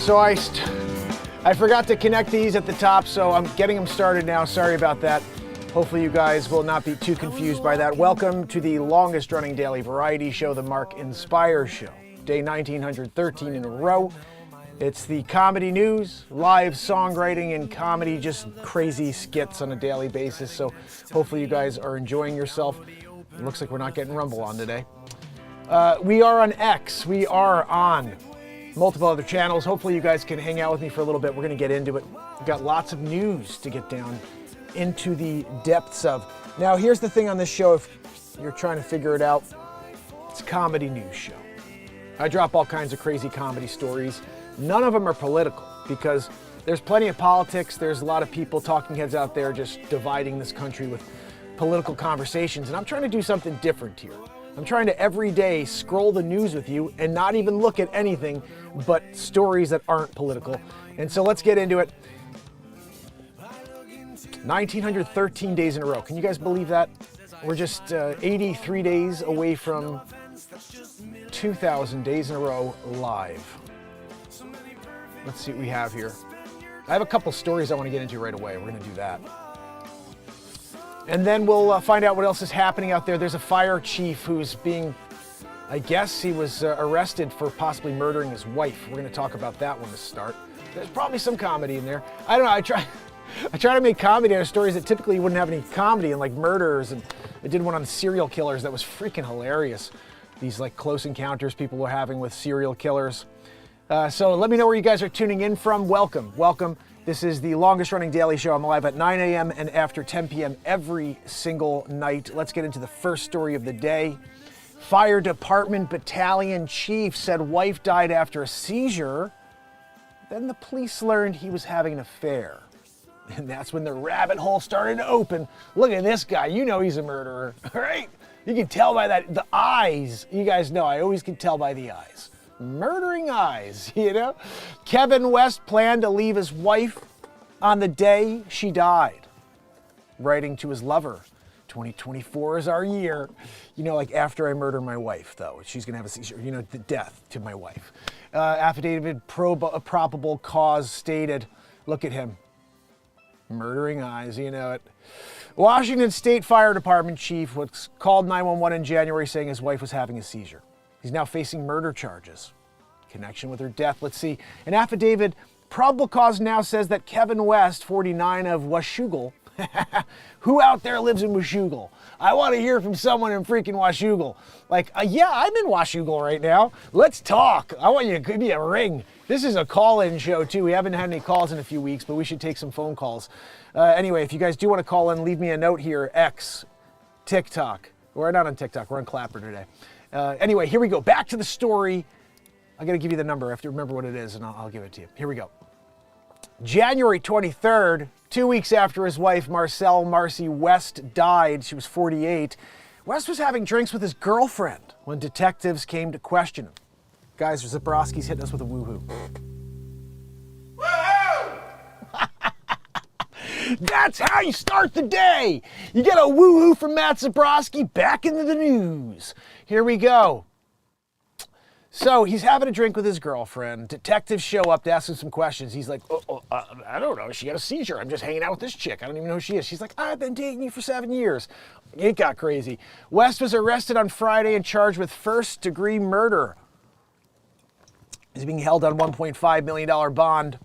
So I forgot to connect these at the top, so I'm getting them started now. Sorry about that. Hopefully you guys will not be too confused by that. Welcome to the longest running daily variety show, the MarkinsPires show. Day 1913 in a row. It's the comedy news, live songwriting, and comedy, just crazy skits on a daily basis. So hopefully you guys are enjoying yourself. It looks like we're not getting Rumble on today. We are on X. We are on multiple other channels. Hopefully you guys can hang out with me for a little bit. We're going to get into it. We've got lots of news to get down into the depths of. Now, here's the thing on this show, if you're trying to figure it out, it's a comedy news show. I drop all kinds of crazy comedy stories. None of them are political because there's plenty of politics. There's a lot of people, talking heads out there, just dividing this country with political conversations. And I'm trying to do something different here. I'm trying to every day scroll the news with you and not even look at anything but stories that aren't political. And so let's get into it. 1913 days in a row. Can you guys believe that? We're just 83 days away from 2,000 days in a row live. Let's see what we have here. I have a couple stories I want to get into right away. We're going to do that. And then we'll find out what else is happening out there. There's a fire chief who's being, I guess he was arrested for possibly murdering his wife. We're going to talk about that one to start. There's probably some comedy in there. I don't know. I try to make comedy out of stories that typically wouldn't have any comedy, and like murders. And I did one on serial killers that was freaking hilarious. These like close encounters people were having with serial killers. So let me know where you guys are tuning in from. Welcome, welcome. This is the longest running daily show. I'm live at 9 a.m. and after 10 p.m. every single night. Let's get into the first story of the day. Fire department battalion chief said wife died after a seizure. Then the police learned he was having an affair. And that's when the rabbit hole started to open. Look at this guy. You know he's a murderer, right? You can tell by that, the eyes. You guys know I always can tell by the eyes. Murdering eyes, you know? Kevin West planned to leave his wife on the day she died. Writing to his lover, 2024 is our year. You know, like after I murder my wife, though, she's gonna have a seizure, you know, the death to my wife. Affidavit probable cause stated, look at him. Murdering eyes, you know it. Washington State Fire Department chief was called 911 in January saying his wife was having a seizure. He's now facing murder charges. Connection with her death. Let's see. An affidavit, probable cause now says that Kevin West, 49 of Washougal, who out there lives in Washougal? I want to hear from someone in freaking Washougal. Like, yeah, I'm in Washougal right now. Let's talk. I want you to give me a ring. This is a call-in show, too. We haven't had any calls in a few weeks, but we should take some phone calls. Anyway, if you guys do want to call in, leave me a note here. X, TikTok. We're not on TikTok. We're on Clapper today. Anyway, here we go. Back to the story. I'm going to give you the number. I have to remember what it is, and I'll give it to you. Here we go. January 23rd, 2 weeks after his wife, Marcy West, died. She was 48. West was having drinks with his girlfriend when detectives came to question him. Guys, Zabrowski's hitting us with a woohoo. That's how you start the day. You get a woohoo from Matt Zabrowski. Back into the news. Here we go. So he's having a drink with his girlfriend. Detectives show up to ask him some questions. He's like, I don't know. She got a seizure. I'm just hanging out with this chick. I don't even know who she is. She's like, I've been dating you for 7 years. It got crazy. West was arrested on Friday and charged with first-degree murder. He's being held on $1.5 million bond.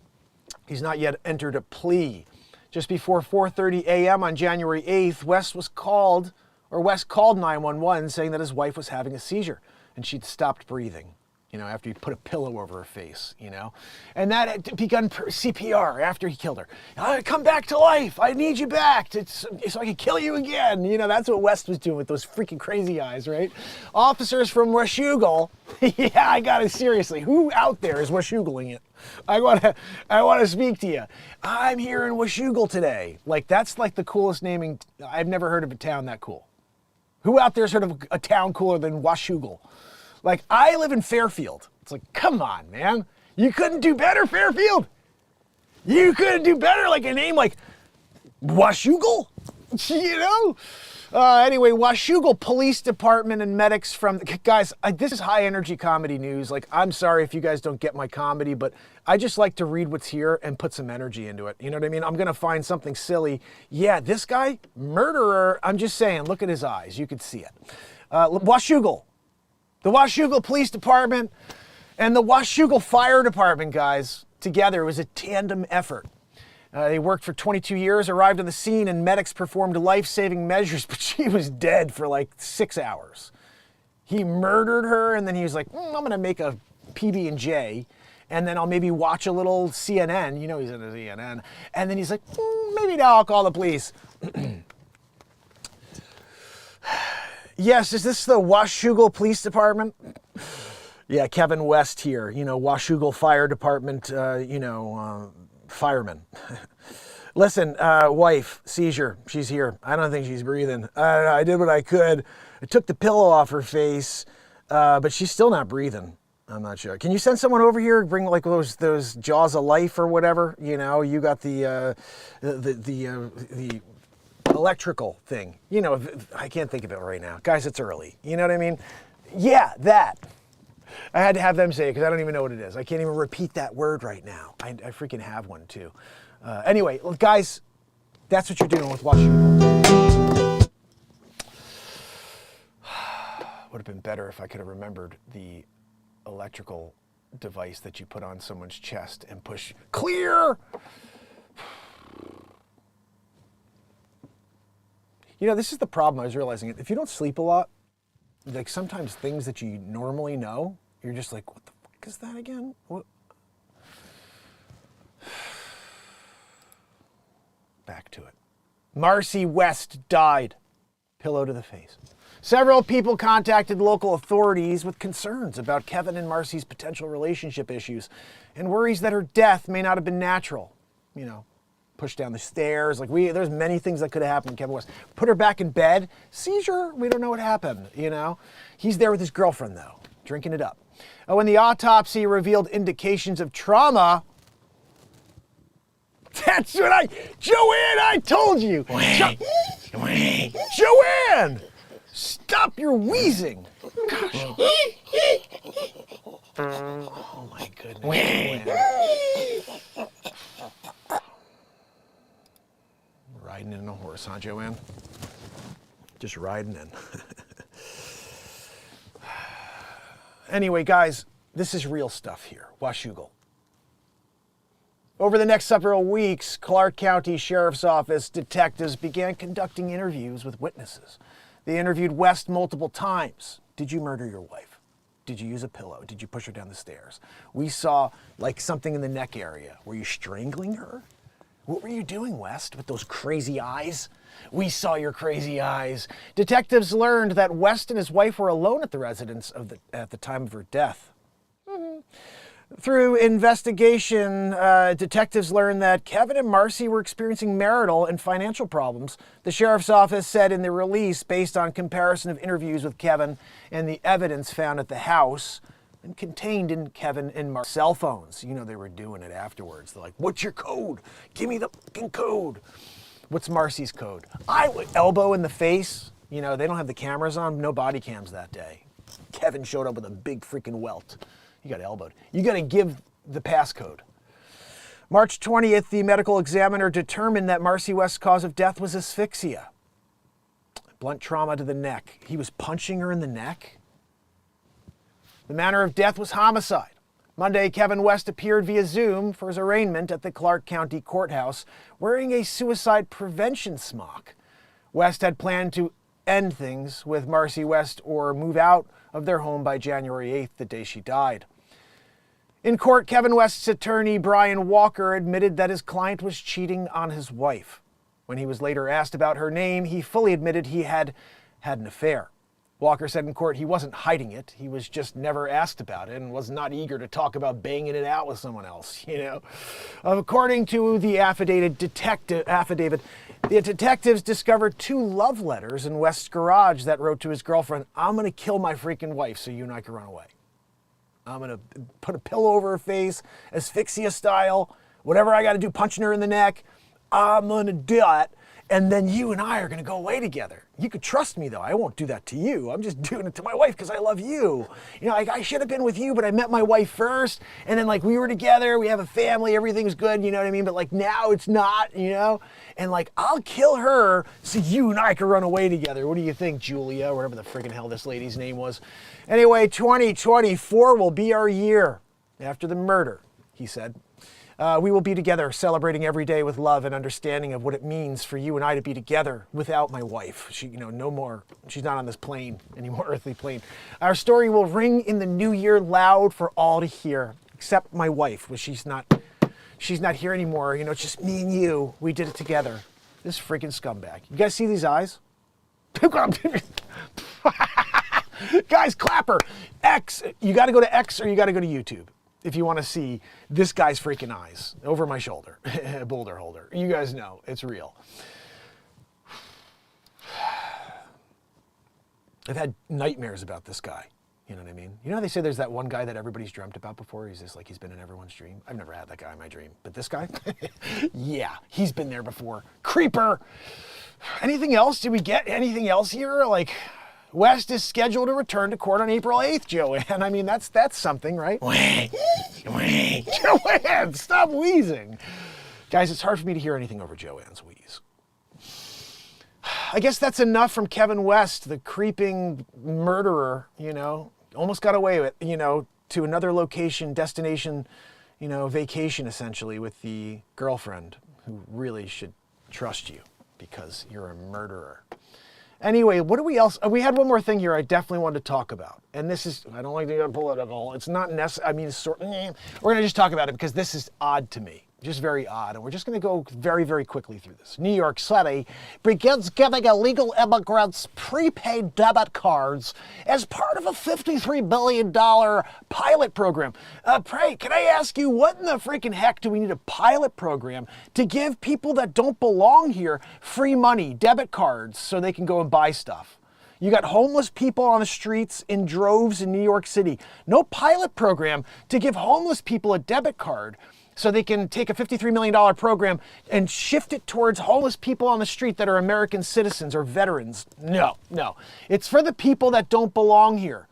He's not yet entered a plea. Just before 4:30 a.m. on January 8th, West called 911 saying that his wife was having a seizure and she'd stopped breathing, you know, after he put a pillow over her face, you know. And that had begun CPR after he killed her. Come back to life. I need you back so I can kill you again. You know, that's what West was doing with those freaking crazy eyes, right? Officers from Washougal, yeah, I got it seriously. Who out there is Washougaling it? I want to speak to you. I'm here in Washougal today. Like, that's like the coolest naming. I've never heard of a town that cool. Who out there's heard of a town cooler than Washougal? Like, I live in Fairfield. It's like, come on, man. You couldn't do better, Fairfield. You couldn't do better, like a name like Washougal, you know? Anyway, Washougal Police Department and medics from... Guys, this is high energy comedy news. Like, I'm sorry if you guys don't get my comedy, but I just like to read what's here and put some energy into it. You know what I mean? I'm going to find something silly. Yeah, this guy, murderer. I'm just saying, look at his eyes. You could see it. Washougal. The Washougal Police Department and the Washougal Fire Department, guys, together. It was a tandem effort. They worked for 22 years, arrived on the scene, and medics performed life-saving measures, but she was dead for like 6 hours. He murdered her, and then he was like, I'm going to make a PB&J, and then I'll maybe watch a little CNN. You know he's in a CNN. And then he's like, maybe now I'll call the police. Yes, is this the Washougal Police Department? Yeah, Kevin West here, Washougal Fire Department, fireman. Listen, wife, seizure, she's here. I don't think she's breathing. I did what I could. I took the pillow off her face, but she's still not breathing. I'm not sure. Can you send someone over here, bring like those jaws of life or whatever? You got the electrical thing. I can't think of it right now. Guys, it's early. You know what I mean? Yeah, that. I had to have them say it because I don't even know what it is. I can't even repeat that word right now. I freaking have one too. Anyway, guys, that's what you're doing with Washougal. Would have been better if I could have remembered the electrical device that you put on someone's chest and push clear. This is the problem. I was realizing it. If you don't sleep a lot, like sometimes things that you normally know, you're just like, what the fuck is that again? What? Back to it. Marcy West died. Pillow to the face. Several people contacted local authorities with concerns about Kevin and Marcy's potential relationship issues and worries that her death may not have been natural. Pushed down the stairs. There's many things that could have happened to Kevin West. Put her back in bed. Seizure. We don't know what happened, He's there with his girlfriend, though, drinking it up. When the autopsy revealed indications of trauma... That's what Joanne, I told you! Joanne! Stop your wheezing! Gosh. Oh, my goodness. Joanne. Riding in a horse, huh, Joanne? Just riding in. Anyway, guys, this is real stuff here. Washougal. Over the next several weeks, Clark County Sheriff's Office detectives began conducting interviews with witnesses. They interviewed West multiple times. Did you murder your wife? Did you use a pillow? Did you push her down the stairs? We saw something in the neck area. Were you strangling her? What were you doing, West, with those crazy eyes? We saw your crazy eyes. Detectives learned that West and his wife were alone at the residence at the time of her death. Through investigation, detectives learned that Kevin and Marcy were experiencing marital and financial problems. The sheriff's office said in the release, based on comparison of interviews with Kevin and the evidence found at the house and contained in Kevin and Marcy's cell phones. They were doing it afterwards. They're like, what's your code? Give me the fucking code. What's Marcy's code? I would elbow in the face. They don't have the cameras on. No body cams that day. Kevin showed up with a big freaking welt. You got elbowed. You got to give the passcode. March 20th, the medical examiner determined that Marcy West's cause of death was asphyxia. Blunt trauma to the neck. He was punching her in the neck. The manner of death was homicide. Monday, Kevin West appeared via Zoom for his arraignment at the Clark County Courthouse wearing a suicide prevention smock. West had planned to end things with Marcy West or move out of their home by January 8th, the day she died. In court, Kevin West's attorney, Brian Walker, admitted that his client was cheating on his wife. When he was later asked about her name, he fully admitted he had had an affair. Walker said in court he wasn't hiding it. He was just never asked about it and was not eager to talk about banging it out with someone else, According to the affidavit, the detectives discovered 2 love letters in West's garage that wrote to his girlfriend, I'm going to kill my freaking wife so you and I can run away. I'm going to put a pillow over her face, asphyxia style, whatever I got to do, punching her in the neck. I'm going to do it. And then you and I are going to go away together. You could trust me, though. I won't do that to you. I'm just doing it to my wife because I love you. You know, like, I should have been with you, but I met my wife first. And then, like, we were together. We have a family. Everything's good. You know what I mean? But, like, now it's not, you know? And, like, I'll kill her so you and I can run away together. What do you think, Julia? Or whatever the friggin' hell this lady's name was. Anyway, 2024 will be our year after the murder, he said. We will be together, celebrating every day with love and understanding of what it means for you and I to be together without my wife. She, you know, no more. She's not on this plane anymore, earthly plane. Our story will ring in the new year loud for all to hear, except my wife, which she's not here anymore. You know, it's just me and you. We did it together. This freaking scumbag. You guys see these eyes? Guys, clapper. X. You got to go to X or you got to go to YouTube if you want to see this guy's freaking eyes over my shoulder. Boulder holder. You guys know it's real. I've had nightmares about this guy. You know what I mean? You know how they say there's that one guy that everybody's dreamt about before? He's just like, he's been in everyone's dream. I've never had that guy in my dream. But this guy? Yeah, he's been there before. Creeper. Anything else? Did we get anything else here? Like, West is scheduled to return to court on April 8th, Joanne. I mean, that's something, right? Joanne, stop wheezing. Guys, it's hard for me to hear anything over Joanne's wheeze. I guess that's enough from Kevin West, the creeping murderer, you know. Almost got away with, you know, to another location, destination, you know, vacation essentially with the girlfriend who really should trust you because you're a murderer. Anyway, what do we else? We had one more thing here I definitely wanted to talk about. And this is, I don't like to get political. It's not necessary. I mean, it's sort of, we're going to just talk about it because this is odd to me. Just very odd. And we're just going to go very, very quickly through this. New York City begins giving illegal immigrants prepaid debit cards as part of a $53 billion pilot program. Pray, can I ask you, what in the freaking heck do we need a pilot program to give people that don't belong here free money, debit cards, so they can go and buy stuff? You got homeless people on the streets in droves in New York City. No pilot program to give homeless people a debit card so they can take a $53 million program and shift it towards homeless people on the street that are American citizens or veterans. No. It's for the people that don't belong here.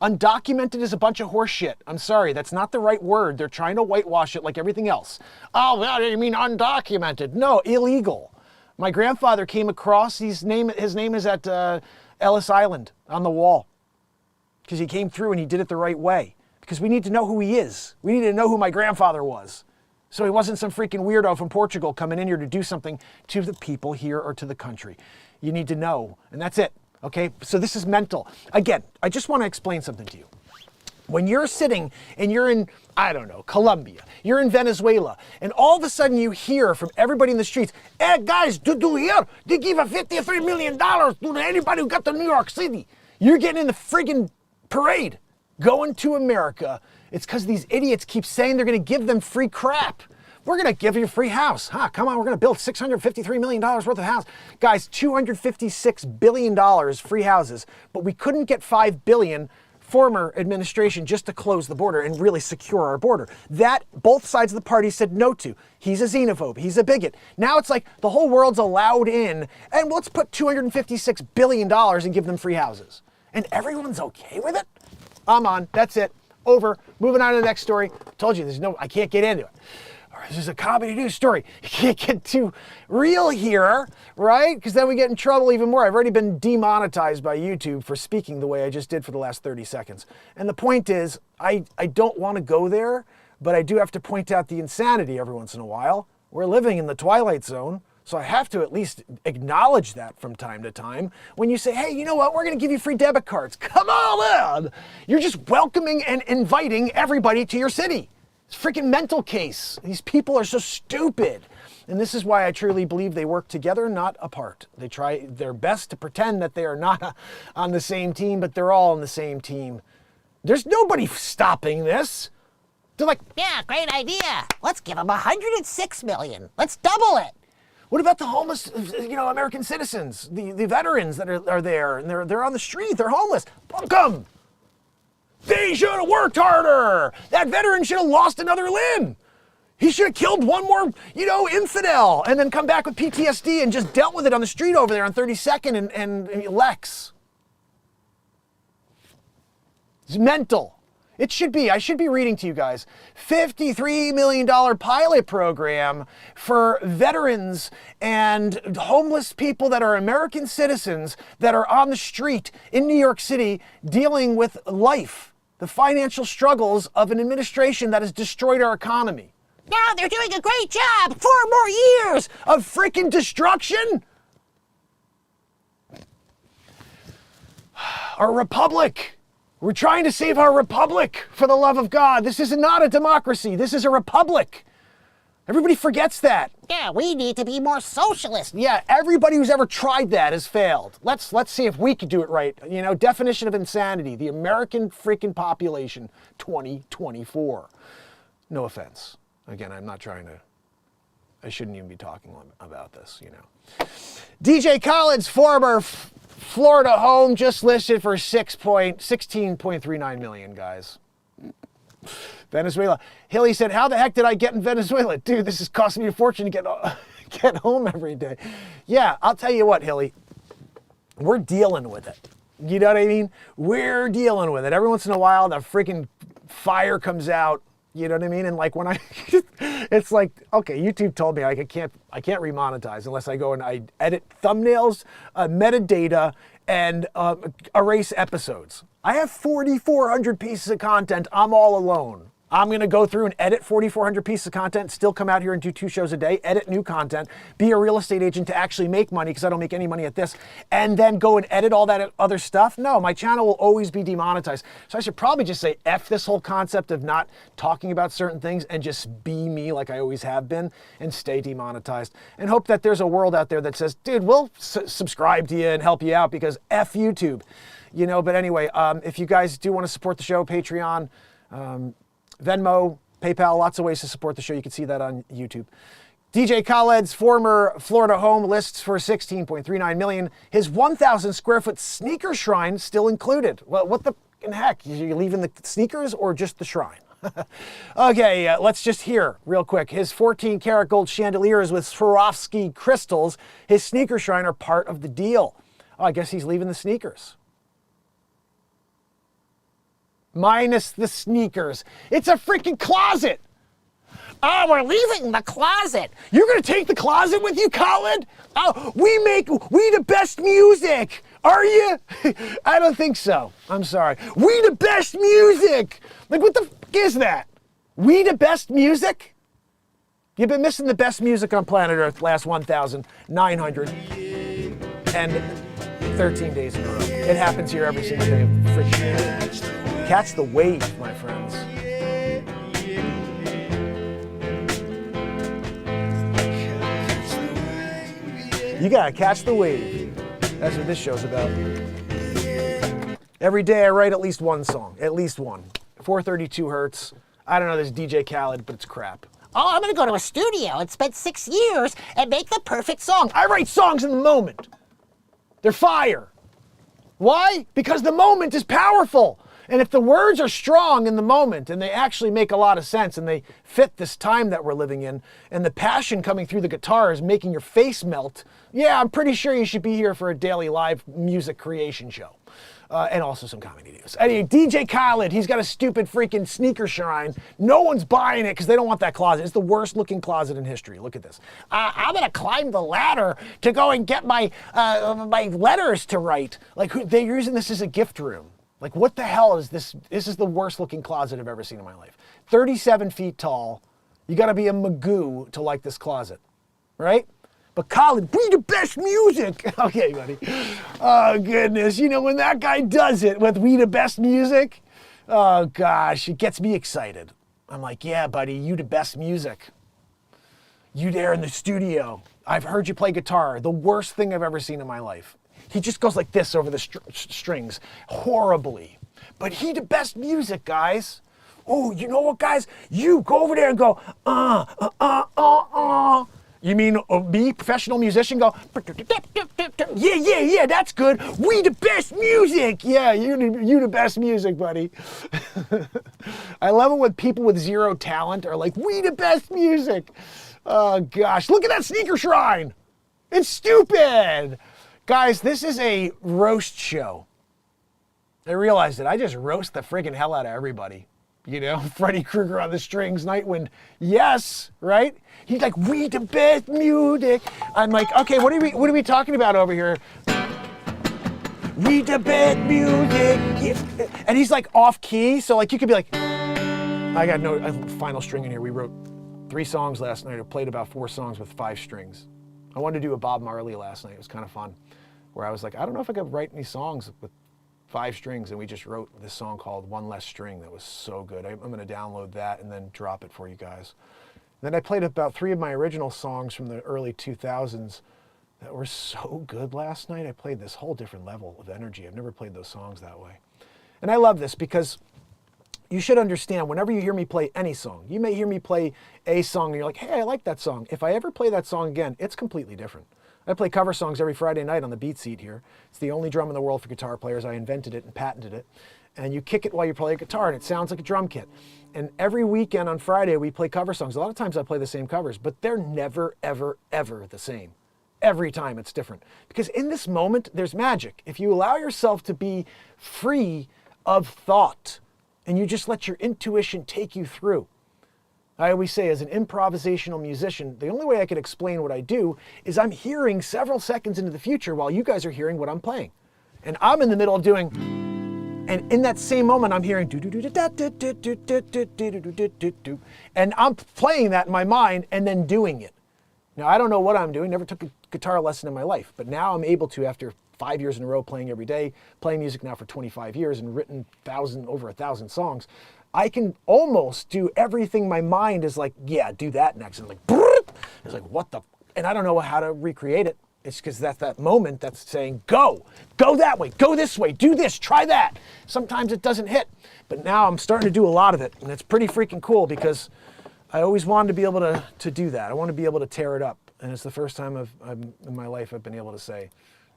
Undocumented is a bunch of horse shit. I'm sorry, that's not the right word. They're trying to whitewash it like everything else. Oh, well, you mean undocumented? No, illegal. My grandfather came across, his name is at Ellis Island on the wall because he came through and he did it the right way. Because we need to know who he is. We need to know who my grandfather was. So he wasn't some freaking weirdo from Portugal coming in here to do something to the people here or to the country. You need to know, and that's it, okay? So this is mental. Again, I just want to explain something to you. When you're sitting and you're in, I don't know, Colombia, you're in Venezuela, and all of a sudden you hear from everybody in the streets, hey guys, did you hear? They give a $53 million to anybody who got to New York City. You're getting in the friggin' parade. Going to America, it's because these idiots keep saying they're going to give them free crap. We're going to give you a free house. Come on, we're going to build $653 million worth of house. Guys, $256 billion free houses, but we couldn't get $5 billion former administration just to close the border and really secure our border. That both sides of the party said no to. He's a xenophobe. He's a bigot. Now it's like the whole world's allowed in, and let's put $256 billion and give them free houses. And everyone's okay with it? I'm on. That's it. Over. Moving on to the next story. Told you, I can't get into it. This is a comedy news story. You can't get too real here, right? Because then we get in trouble even more. I've already been demonetized by YouTube for speaking the way I just did for the last 30 seconds. And the point is, I don't want to go there, but I do have to point out the insanity every once in a while. We're living in the Twilight Zone. So I have to at least acknowledge that from time to time. When you say, hey, you know what? We're going to give you free debit cards. Come on in. You're just welcoming and inviting everybody to your city. It's a freaking mental case. These people are so stupid. And this is why I truly believe they work together, not apart. They try their best to pretend that they are not on the same team, but they're all on the same team. There's nobody stopping this. They're like, yeah, great idea. Let's give them $106 million. Let's double it. What about the homeless, American citizens, the veterans that are there, and they're on the street, they're homeless? Fuck them. They should have worked harder. That veteran should have lost another limb. He should have killed one more, infidel and then come back with PTSD and just dealt with it on the street over there on 32nd and Lex. It's mental. It should be. I should be reading to you guys. $53 million pilot program for veterans and homeless people that are American citizens that are on the street in New York City dealing with life, the financial struggles of an administration that has destroyed our economy. Now they're doing a great job. 4 more years of freaking destruction? Our republic. We're trying to save our republic, for the love of God. This is not a democracy. This is a republic. Everybody forgets that. Yeah, we need to be more socialist. Yeah, everybody who's ever tried that has failed. Let's see if we can do it right. Definition of insanity, the American freaking population, 2024. No offense. Again, I'm not trying to, I shouldn't even be talking about this, DJ Khaled's former Florida home just listed for $16.39 million, guys. Venezuela. Hilly said, how the heck did I get in Venezuela? Dude, this is costing me a fortune to get home every day. Yeah, I'll tell you what, Hilly. We're dealing with it. You know what I mean? We're dealing with it. Every once in a while, the freaking fire comes out. You know what I mean? And like when it's like, okay, YouTube told me I can't remonetize unless I go and I edit thumbnails, metadata, and erase episodes. I have 4,400 pieces of content. I'm all alone. I'm going to go through and edit 4,400 pieces of content, still come out here and do 2 shows a day, edit new content, be a real estate agent to actually make money because I don't make any money at this, and then go and edit all that other stuff. No, my channel will always be demonetized. So I should probably just say F this whole concept of not talking about certain things and just be me like I always have been and stay demonetized. And hope that there's a world out there that says, dude, we'll subscribe to you and help you out because F YouTube. But anyway, if you guys do want to support the show, Patreon, Venmo, PayPal, lots of ways to support the show. You can see that on YouTube. DJ Khaled's former Florida home lists for $16.39 million. His 1,000 square foot sneaker shrine still included. Well, what the heck? You leaving the sneakers or just the shrine? Okay, let's just hear real quick. His 14 karat gold chandeliers with Swarovski crystals, his sneaker shrine, are part of the deal. Oh, I guess he's leaving the sneakers. Minus the sneakers. It's a freaking closet. Oh, we're leaving the closet. You're going to take the closet with you, Khaled? Oh, we the best music. Are you? I don't think so. I'm sorry. We the best music. Like, what the f is that? We the best music? You've been missing the best music on planet Earth last 1,913 days in a row. It happens here every single day of freaking catch the wave, my friends. You gotta catch the wave. That's what this show's about. Every day I write at least one song, at least one. 432 hertz. I don't know this DJ Khaled, but it's crap. Oh, I'm gonna go to a studio and spend 6 years and make the perfect song. I write songs in the moment. They're fire. Why? Because the moment is powerful. And if the words are strong in the moment and they actually make a lot of sense and they fit this time that we're living in and the passion coming through the guitar is making your face melt, yeah, I'm pretty sure you should be here for a daily live music creation show. And also some comedy videos. Anyway, DJ Khaled, he's got a stupid freaking sneaker shrine. No one's buying it because they don't want that closet. It's the worst looking closet in history. Look at this. I'm going to climb the ladder to go and get my letters to write. Like, they're using this as a gift room. Like, what the hell is this? This is the worst looking closet I've ever seen in my life. 37 feet tall. You got to be a Magoo to like this closet, right? But Khaled, we the best music. Okay, buddy. Oh, goodness. When that guy does it with we the best music, oh, gosh, it gets me excited. I'm like, yeah, buddy, you the best music. You there in the studio. I've heard you play guitar. The worst thing I've ever seen in my life. He just goes like this over the strings, horribly. But he the best music, guys. Oh, you know what, guys? You go over there and go, You mean me, professional musician, go, yeah, that's good. We the best music. Yeah, you the best music, buddy. I love it when people with zero talent are like, we the best music. Oh, gosh, look at that sneaker shrine. It's stupid. Guys, this is a roast show. I realized it. I just roast the friggin' hell out of everybody. You know, Freddy Krueger on the strings, Nightwind. Yes, right? He's like, we the best music. I'm like, okay, what are we talking about over here? We the best music. Yeah. And he's like off key, so like you could be like, I got no final string in here. We wrote 3 songs last night. I played about 4 songs with 5 strings. I wanted to do a Bob Marley last night. It was kind of fun. Where I was like, I don't know if I could write any songs with 5 strings, and we just wrote this song called One Less String that was so good. I'm going to download that and then drop it for you guys. And then I played about 3 of my original songs from the early 2000s that were so good last night. I played this whole different level of energy. I've never played those songs that way. And I love this because you should understand, whenever you hear me play any song, you may hear me play a song and you're like, hey, I like that song. If I ever play that song again, it's completely different. I play cover songs every Friday night on the beat seat here. It's the only drum in the world for guitar players. I invented it and patented it. And you kick it while you play a guitar and it sounds like a drum kit. And every weekend on Friday we play cover songs. A lot of times I play the same covers, but they're never, ever, ever the same. Every time it's different. Because in this moment, there's magic. If you allow yourself to be free of thought and you just let your intuition take you through. I always say, as an improvisational musician, the only way I can explain what I do is I'm hearing several seconds into the future while you guys are hearing what I'm playing. And I'm in the middle of doing, and in that same moment I'm hearing do do do da da do do do do do do do do, and I'm playing that in my mind and then doing it. Now I don't know what I'm doing, never took a guitar lesson in my life, but now I'm able to, after 5 years in a row playing every day, playing music now for 25 years and written over 1,000 songs, I can almost do everything my mind is like, yeah, do that next. And like, brrrt! It's like, what the? And I don't know how to recreate it. It's because that's that moment that's saying, go that way, go this way, do this, try that. Sometimes it doesn't hit, but now I'm starting to do a lot of it. And it's pretty freaking cool because I always wanted to be able to do that. I want to be able to tear it up. And it's the first time in my life I've been able to say,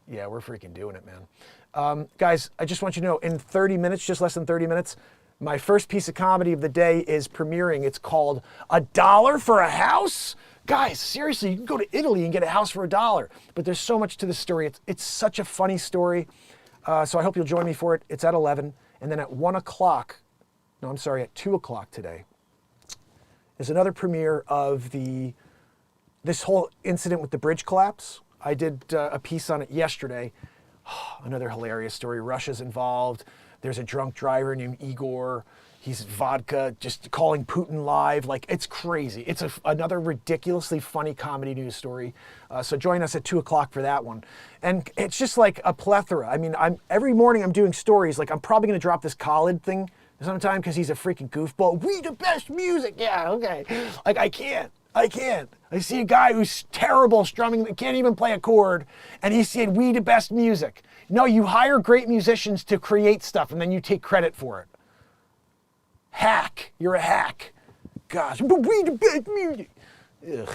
yeah, we're freaking doing it, man. Guys, I just want you to know, in 30 minutes, just less than 30 minutes, my first piece of comedy of the day is premiering. It's called $1 for a House. Guys, seriously, you can go to Italy and get a house for $1. But there's so much to this story. It's such a funny story. So I hope you'll join me for it. It's at 11. And then at 2 o'clock today, there's another premiere of this whole incident with the bridge collapse. I did a piece on it yesterday. Another hilarious story. Russia's involved. There's a drunk driver named Igor. He's vodka, just calling Putin live. Like, it's crazy. It's another ridiculously funny comedy news story. So join us at 2 o'clock for that one. And it's just like a plethora. I mean, every morning I'm doing stories. Like, I'm probably going to drop this Khaled thing sometime because he's a freaking goofball. We the best music. Yeah, okay. Like, I can't. I see a guy who's terrible strumming, can't even play a chord, and he's saying, we the best music. No, you hire great musicians to create stuff, and then you take credit for it. Hack. You're a hack. Gosh, but we the best music. Ugh,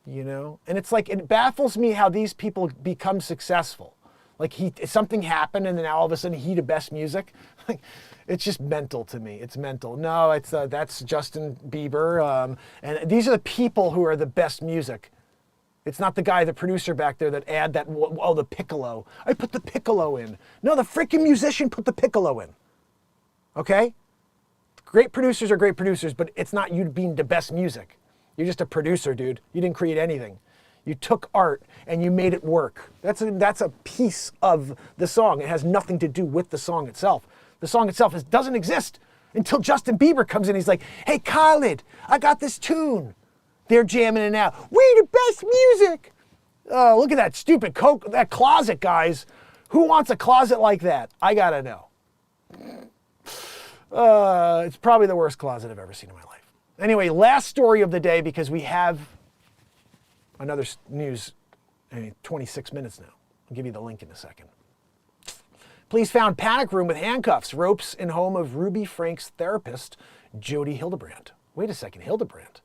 you know? And it's like, it baffles me how these people become successful. Like, something happened, and then now all of a sudden, he the best music. Like, it's just mental to me. It's mental. No, that's Justin Bieber. And these are the people who are the best music. It's not the guy, the producer back there that the piccolo. I put the piccolo in. No, the freaking musician put the piccolo in. Okay? Great producers are great producers, but it's not you being the best music. You're just a producer, dude. You didn't create anything. You took art and you made it work. That's a piece of the song. It has nothing to do with the song itself. The song itself doesn't exist until Justin Bieber comes in. He's like, hey, Khaled, I got this tune. They're jamming it out. We the best music. Oh, look at that stupid that closet, guys. Who wants a closet like that? I gotta know. It's probably the worst closet I've ever seen in my life. Anyway, last story of the day, because we have another news, 26 minutes now. I'll give you the link in a second. Police found panic room with handcuffs, ropes in home of Ruby Frank's therapist, Jody Hildebrandt. Wait a second, Hildebrandt?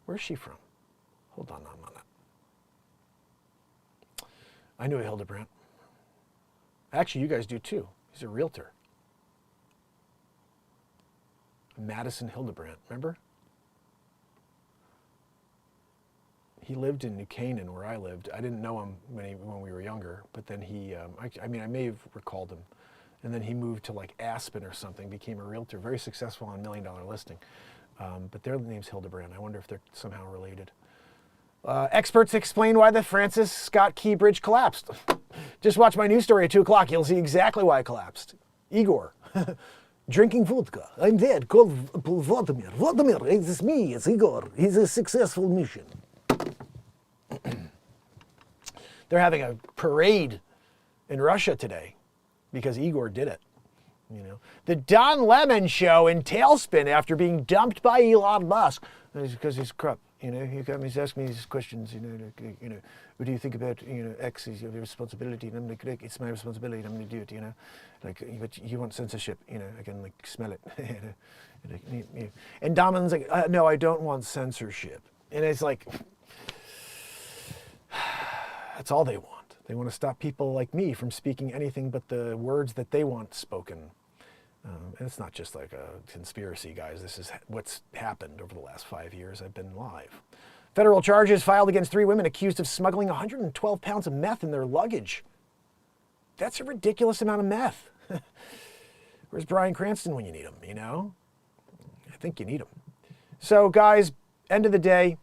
Where's she from? Hold on, I'm on it. I knew a Hildebrandt. Actually, you guys do too. He's a realtor. Madison Hildebrandt, remember? He lived in New Canaan where I lived. I didn't know him when we were younger, but then he, I may have recalled him. And then he moved to like Aspen or something, became a realtor, very successful on $1 Million Listing. But their name's Hildebrandt. I wonder if they're somehow related. Experts explain why the Francis Scott Key Bridge collapsed. Just watch my news story at 2 o'clock. You'll see exactly why it collapsed. Igor. Drinking vodka. I'm dead. Call Vladimir. Vladimir, it's me. It's Igor. He's a successful mission. They're having a parade in Russia today because Igor did it. You know, the Don Lemon show in tailspin after being dumped by Elon Musk because he's corrupt. You know, he's asking me these questions. You know, what do you think about X is your responsibility? And I'm like, it's my responsibility. And I'm going to do it. You know, like, but you want censorship? You know, I can like smell it. And Domin's like, no, I don't want censorship. And it's like, that's all they want. They want to stop people like me from speaking anything but the words that they want spoken. And it's not just like a conspiracy, guys. This is what's happened over the last 5 years. I've been live. Federal charges filed against 3 women accused of smuggling 112 pounds of meth in their luggage. That's a ridiculous amount of meth. Where's Bryan Cranston when you need him, you know? I think you need him. So, guys, end of the day,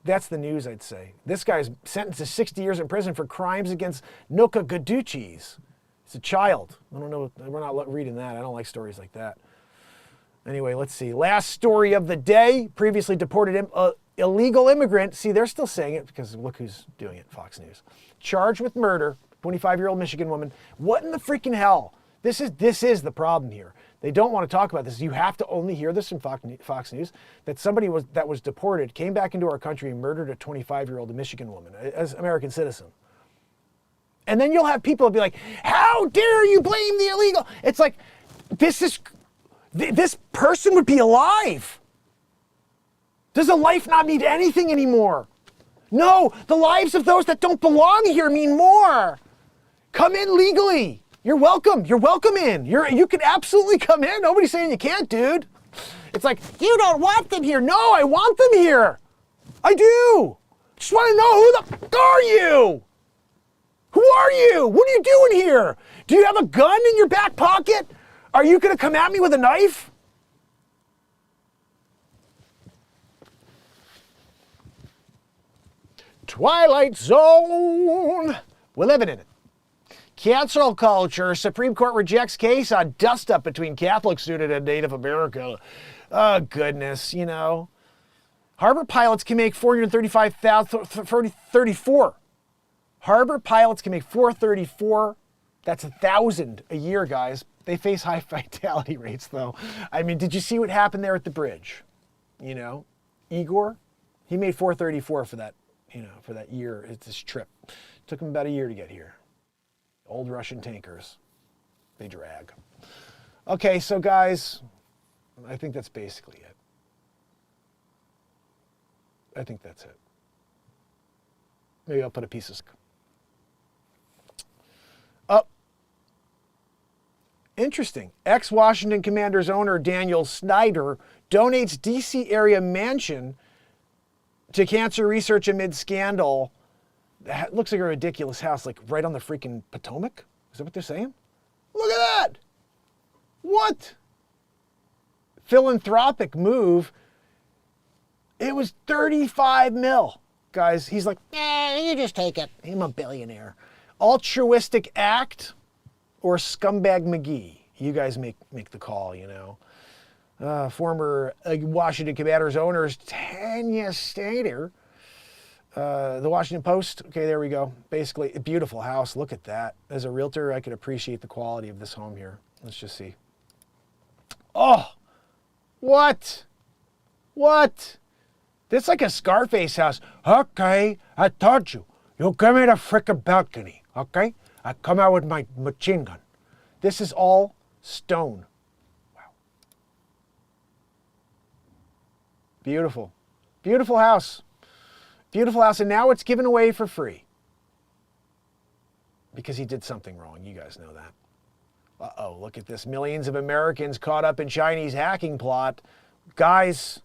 that's the news, I'd say. This guy's sentenced to 60 years in prison for crimes against Noka Gaduchis. It's a child. I don't know. We're not reading that. I don't like stories like that. Anyway, let's see. Last story of the day. Previously deported illegal immigrant. See, they're still saying it because look who's doing it, Fox News. Charged with murder, 25-year-old Michigan woman. What in the freaking hell? This is the problem here. They don't want to talk about this. You have to only hear this from Fox News, that somebody that was deported, came back into our country and murdered a 25-year-old Michigan woman, as an American citizen. And then you'll have people be like, how dare you blame the illegal? It's like, this person would be alive. Does a life not mean anything anymore? No, the lives of those that don't belong here mean more. Come in legally. You're welcome. You're welcome in. You can absolutely come in. Nobody's saying you can't, dude. It's like, you don't want them here. No, I want them here. I do. Just want to know, who the fuck are you? Who are you? What are you doing here? Do you have a gun in your back pocket? Are you going to come at me with a knife? Twilight Zone. We're living in it. Cancel culture. Supreme Court rejects case on dust-up between Catholic student and Native American. Oh, goodness, you know. Harbor pilots can make $434. Harbor pilots can make $434. That's 1,000 a year, guys. They face high fatality rates, though. I mean, did you see what happened there at the bridge? You know, Igor, he made $434 for that, for that year. It's his trip. Took him about a year to get here. Old Russian tankers, they drag. Okay, so guys, I think that's basically it. I think that's it. Maybe I'll put a piece of... Oh, interesting. Ex-Washington Commanders owner Daniel Snyder donates D.C. area mansion to cancer research amid scandal. That looks like a ridiculous house, like right on the freaking Potomac. Is that what they're saying? Look at that! What? Philanthropic move. It was 35 mil. Guys, he's like, you just take it. I'm a billionaire. Altruistic act or scumbag McGee? You guys make the call, Former Washington Commanders owners Tanya Stater. The Washington Post, okay, there we go. Basically, a beautiful house. Look at that. As a realtor, I could appreciate the quality of this home here. Let's just see. Oh, what? What? This is like a Scarface house. Okay, I told you. You give me the frickin' balcony, okay? I come out with my machine gun. This is all stone. Wow. Beautiful. Beautiful house. Beautiful house, and now it's given away for free. Because he did something wrong. You guys know that. Uh-oh, look at this. Millions of Americans caught up in Chinese hacking plot. Guys,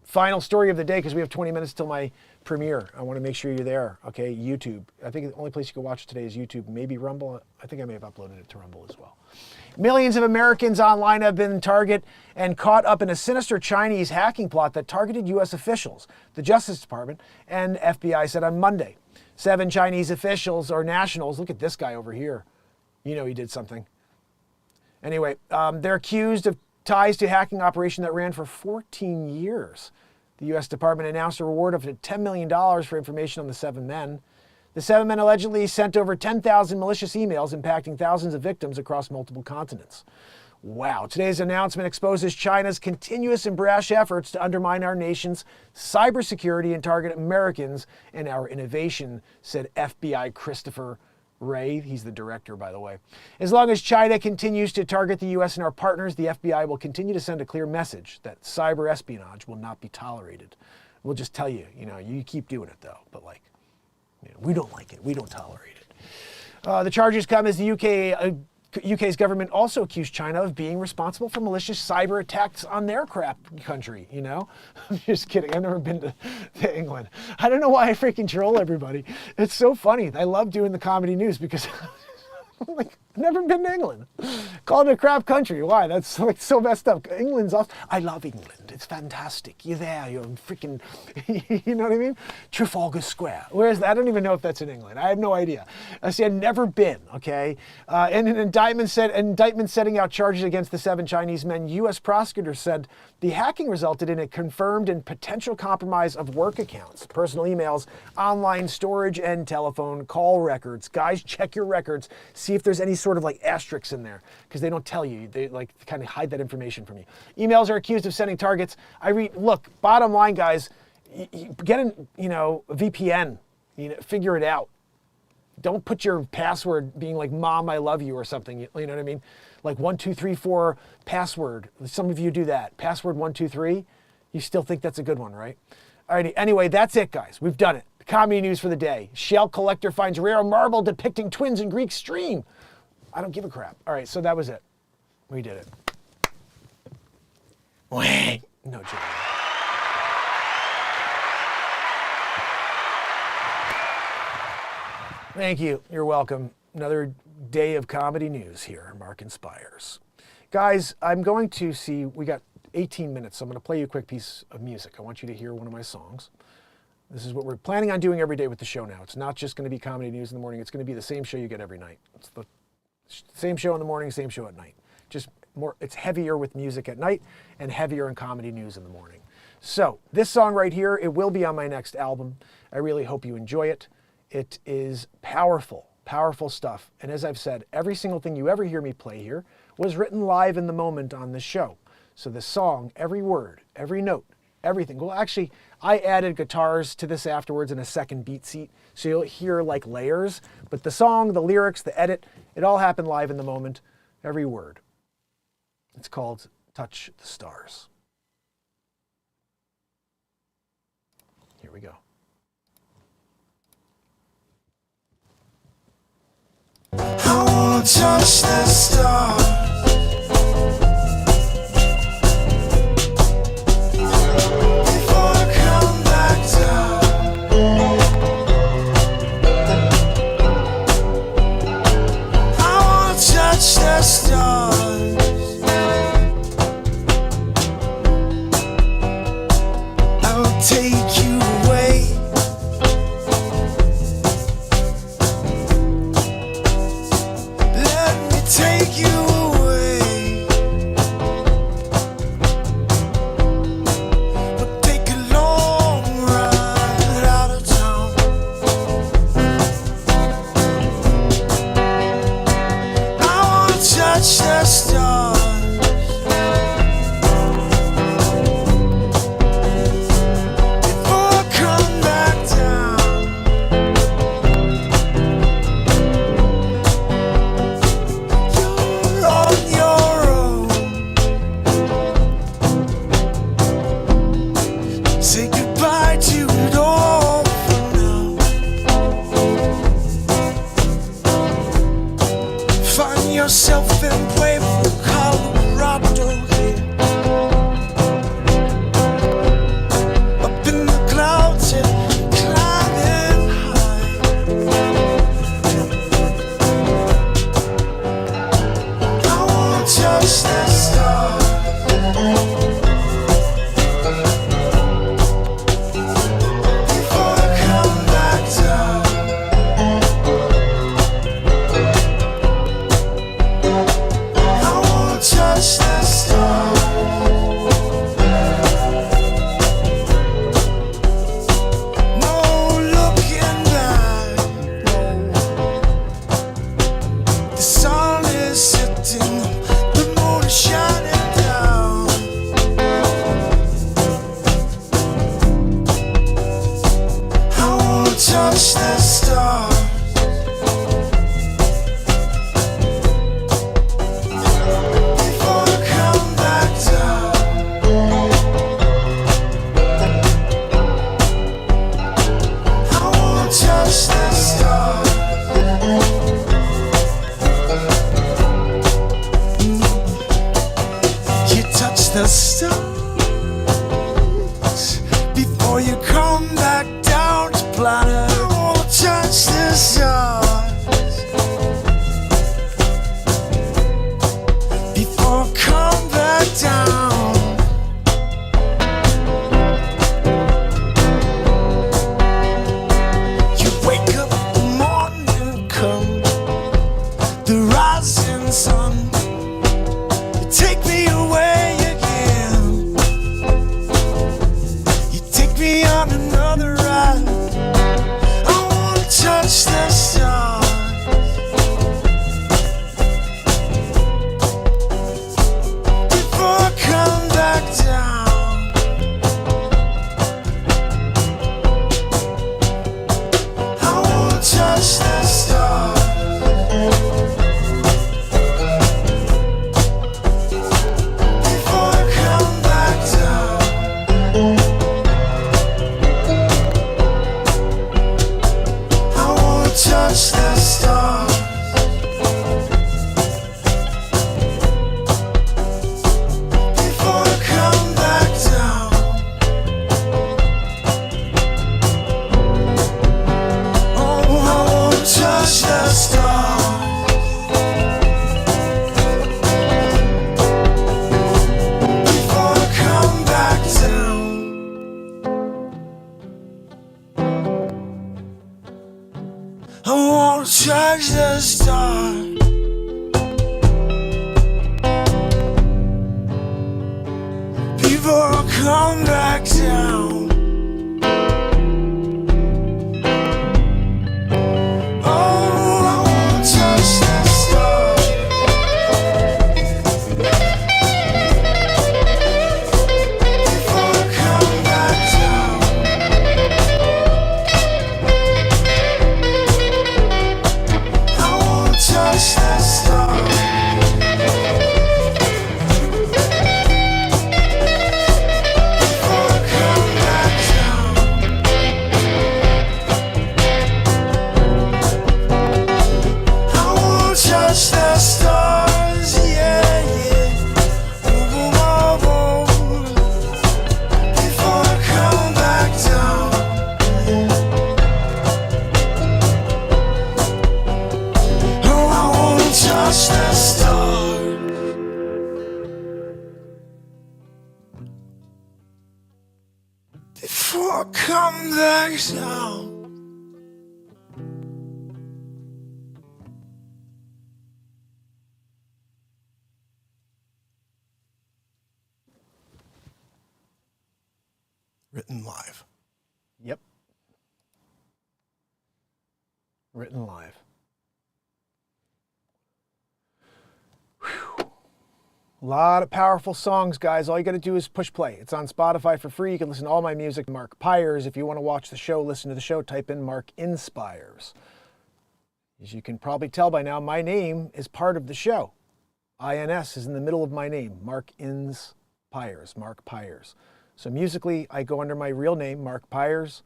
final story of the day, because we have 20 minutes till my premiere. I want to make sure you're there. Okay, YouTube. I think the only place you can watch it today is YouTube. Maybe Rumble. I think I may have uploaded it to Rumble as well. Millions of Americans online have been targeted and caught up in a sinister Chinese hacking plot that targeted U.S. officials, the Justice Department, and FBI said on Monday. 7 Chinese officials or nationals, look at this guy over here. You know he did something. Anyway, they're accused of ties to a hacking operation that ran for 14 years. The U.S. Department announced a reward of $10 million for information on the 7 men. The 7 men allegedly sent over 10,000 malicious emails impacting thousands of victims across multiple continents. Wow. Today's announcement exposes China's continuous and brash efforts to undermine our nation's cybersecurity and target Americans and our innovation, said FBI Christopher Wray. He's the director, by the way. As long as China continues to target the U.S. and our partners, the FBI will continue to send a clear message that cyber espionage will not be tolerated. We'll just tell you, you keep doing it, though. But, we don't like it. We don't tolerate it. The charges come as the UK's government also accused China of being responsible for malicious cyber attacks on their crap country, I'm just kidding. I've never been to England. I don't know why I freaking troll everybody. It's so funny. I love doing the comedy news because I'm like, I've never been to England. Call it a crap country. Why? That's so messed up. England's awesome. I love England. It's fantastic. You're there. You're freaking, you know what I mean? Trafalgar Square. Where's that? I don't even know if that's in England. I have no idea. I see, I've never been, okay? And an indictment setting out charges against the 7 Chinese men, U.S. prosecutors said the hacking resulted in a confirmed and potential compromise of work accounts, personal emails, online storage, and telephone call records. Guys, check your records. See if there's any sort of asterisks in there, because they don't tell you. They kind of hide that information from you. Emails are accused of sending targets. Look, bottom line, guys, get a VPN, figure it out. Don't put your password being like "Mom, I love you" or something. You know what I mean? Like 1234 password. Some of you do that. Password 123. You still think that's a good one, right? All right. Anyway, that's it, guys. We've done it. Comedy news for the day. Shell collector finds rare marble depicting twins in Greek stream. I don't give a crap. All right, so that was it. We did it. Wait. No joke. Thank you. You're welcome. Another day of comedy news here, MarkinsPires. Guys, I'm going to see, we got 18 minutes, so I'm going to play you a quick piece of music. I want you to hear one of my songs. This is what we're planning on doing every day with the show now. It's not just going to be comedy news in the morning. It's going to be the same show you get every night. It's the same show in the morning, same show at night. Just more, it's heavier with music at night and heavier in comedy news in the morning. So this song right here, it will be on my next album. I really hope you enjoy it. It is powerful, powerful stuff. And as I've said, every single thing you ever hear me play here was written live in the moment on this show. So the song, every word, every note, everything. Well, actually, I added guitars to this afterwards in a second beat seat, so you'll hear layers. But the song, the lyrics, the edit, it all happened live in the moment, every word. It's called Touch the Stars. Here we go. I wanna touch the stars. Take touch the stars. Before I come back down. I wanna touch the stars. No looking back. The sun is setting, the moon is shining down. I wanna touch the stars. Before I come back down. I wanna touch the stars. You touch the stars before you come back down to planet. I wanna touch the stars before I come back down. You wake up in the morning, come the rising sun. You take me away again. You take me on another ride. I wanna touch the stars before I come back down. I wanna touch the stars before I come back down. I wanna touch the stars before I come back down. Oh, I wanna touch the stars before I come back down. I wanna touch the stars before I come back down. Oh, I wanna touch the stars before I come back down. I wanna touch the stars before I come back down. I wanna touch the stars, yeah, yeah. Whoa, whoa, whoa, whoa. Before I come back down. Oh, I wanna touch the stars before I come back down. Written live. Yep. Written live. Whew. A lot of powerful songs, guys. All you got to do is push play. It's on Spotify for free. You can listen to all my music. MarkinsPires. If you want to watch the show, listen to the show, type in MarkinsPires. As you can probably tell by now, my name is part of the show. INS is in the middle of my name, MarkinsPires, Mark Pires. So musically, I go under my real name, Mark Pires.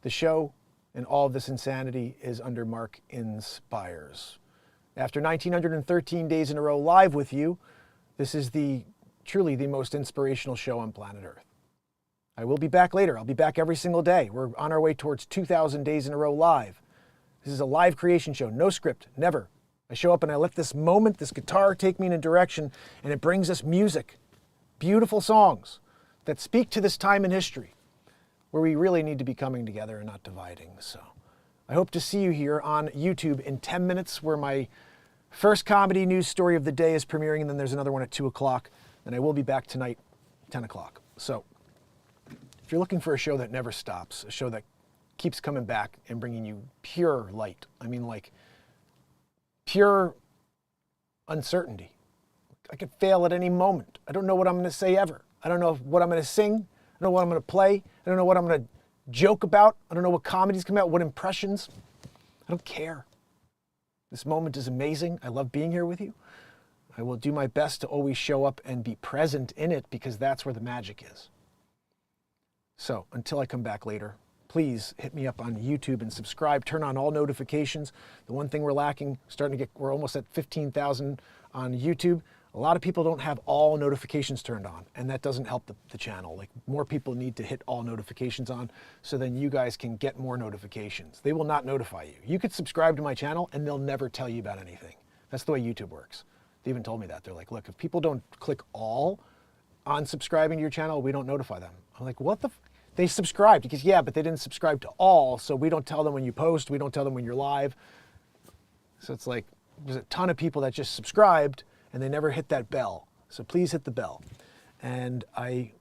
The show and all of this insanity is under MarkinsPires. After 1,913 days in a row live with you, this is truly the most inspirational show on planet Earth. I will be back later. I'll be back every single day. We're on our way towards 2,000 days in a row live. This is a live creation show, no script, never. I show up and I let this moment, this guitar take me in a direction, and it brings us music, beautiful songs that speak to this time in history where we really need to be coming together and not dividing. So I hope to see you here on YouTube in 10 minutes where my first comedy news story of the day is premiering, and then there's another one at 2 o'clock. And I will be back tonight, 10 o'clock. So if you're looking for a show that never stops, a show that keeps coming back and bringing you pure light, I mean like pure uncertainty. I could fail at any moment. I don't know what I'm going to say ever. I don't know what I'm going to sing. I don't know what I'm going to play. I don't know what I'm going to joke about. I don't know what comedies come out, what impressions. I don't care. This moment is amazing. I love being here with you. I will do my best to always show up and be present in it because that's where the magic is. So until I come back later, please hit me up on YouTube and subscribe. Turn on all notifications. The one thing we're lacking, we're almost at 15,000 on YouTube. A lot of people don't have all notifications turned on, and that doesn't help the channel. Like, more people need to hit all notifications on so then you guys can get more notifications. They will not notify you. You could subscribe to my channel and they'll never tell you about anything. That's the way YouTube works. They even told me that. They're like, look, if people don't click all on subscribing to your channel, we don't notify them. I'm like, what the They subscribed because, yeah, but they didn't subscribe to all, so we don't tell them when you post, we don't tell them when you're live. So it's like, there's a ton of people that just subscribed and they never hit that bell. So please hit the bell. And I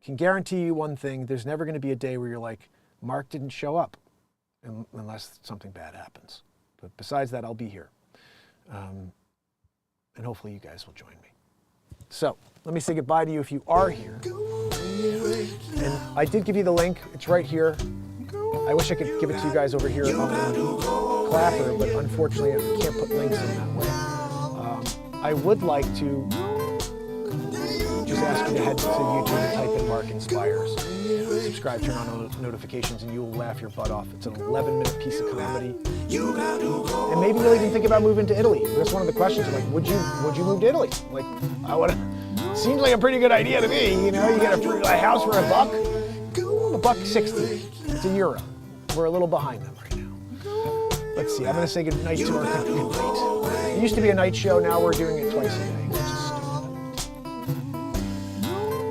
can guarantee you one thing, there's never going to be a day where you're like, Mark didn't show up, unless something bad happens. But besides that, I'll be here. And hopefully you guys will join me. So let me say goodbye to you if you are here. And I did give you the link. It's right here. I wish I could give it to you guys over here on Clapper, but unfortunately I can't put links in that way. I would like to just ask you to head to YouTube and type in MarkinsPires. Subscribe, turn on notifications, and you will laugh your butt off. It's an 11-minute piece of comedy. And maybe you'll even think about moving to Italy. That's one of the questions. Like, would you move to Italy? Like, I would. Seems like a pretty good idea to me. You know, you get a house for $1.60. It's €1. We're a little behind them right now. Let's see. I'm going to say good night to our good night. It used to be a night show. Now we're doing it twice a day, which is stupid.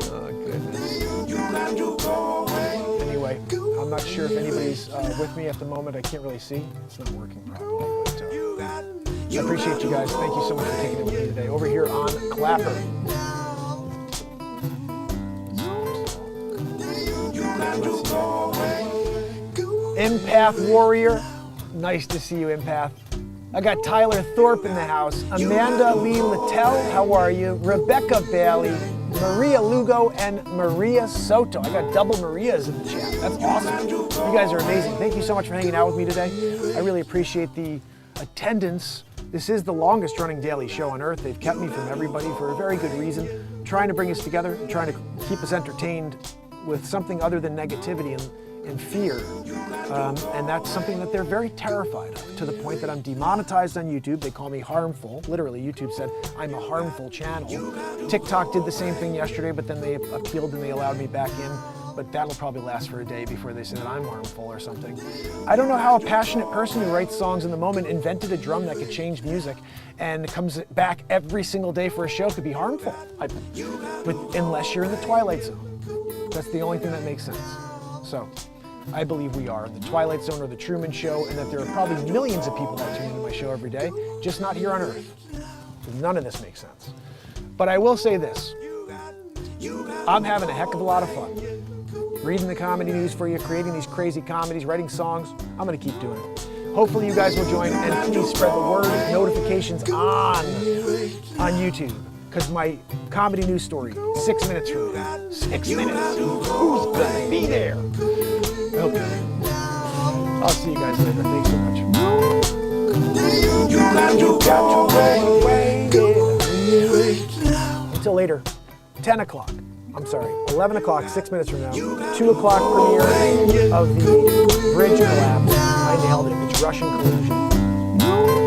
Oh goodness. Anyway, I'm not sure if anybody's with me at the moment. I can't really see. It's not working properly. But I appreciate you guys. Thank you so much for taking it with me today. Over here on Clapper. Empath Warrior. Nice to see you, Empath. I got Tyler Thorpe in the house. Amanda Lee Littell, how are you? Rebecca Bailey, Maria Lugo, and Maria Soto. I got double Marias in the chat. That's awesome. You guys are amazing. Thank you so much for hanging out with me today. I really appreciate the attendance. This is the longest running daily show on earth. They've kept me from everybody for a very good reason. Trying to bring us together, trying to keep us entertained with something other than negativity and fear. And that's something that they're very terrified of, to the point that I'm demonetized on YouTube. They call me harmful. Literally, YouTube said I'm a harmful channel. TikTok did the same thing yesterday, but then they appealed and they allowed me back in. But that'll probably last for a day before they say that I'm harmful or something. I don't know how a passionate person who writes songs in the moment invented a drum that could change music and comes back every single day for a show could be harmful. Unless you're in the Twilight Zone. That's the only thing that makes sense. So I believe we are the Twilight Zone or the Truman Show, and that there are probably millions of people that tune into my show every day, just not here on Earth. None of this makes sense. But I will say this. I'm having a heck of a lot of fun. Reading the comedy news for you, creating these crazy comedies, writing songs. I'm going to keep doing it. Hopefully you guys will join, and please spread the word. Notifications on YouTube, because my comedy news story, 6 minutes from now. 6 minutes. Who's going to be there? I hope you do. I'll see you guys later. Thanks so much. You got your way, yeah. Until later, 10 o'clock. I'm sorry, 11 o'clock, 6 minutes from now. 2 o'clock premiere of the bridge collapse. I nailed it. It's Russian collusion.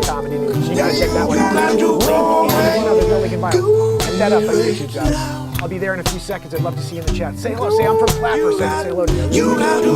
Comedy news. You gotta check that one out. Link in there's no link in bio. Hit that up on YouTube, guys. I'll be there in a few seconds. I'd love to see you in the chat. Say hello. Say I'm from Clapper, so I can say hello to you.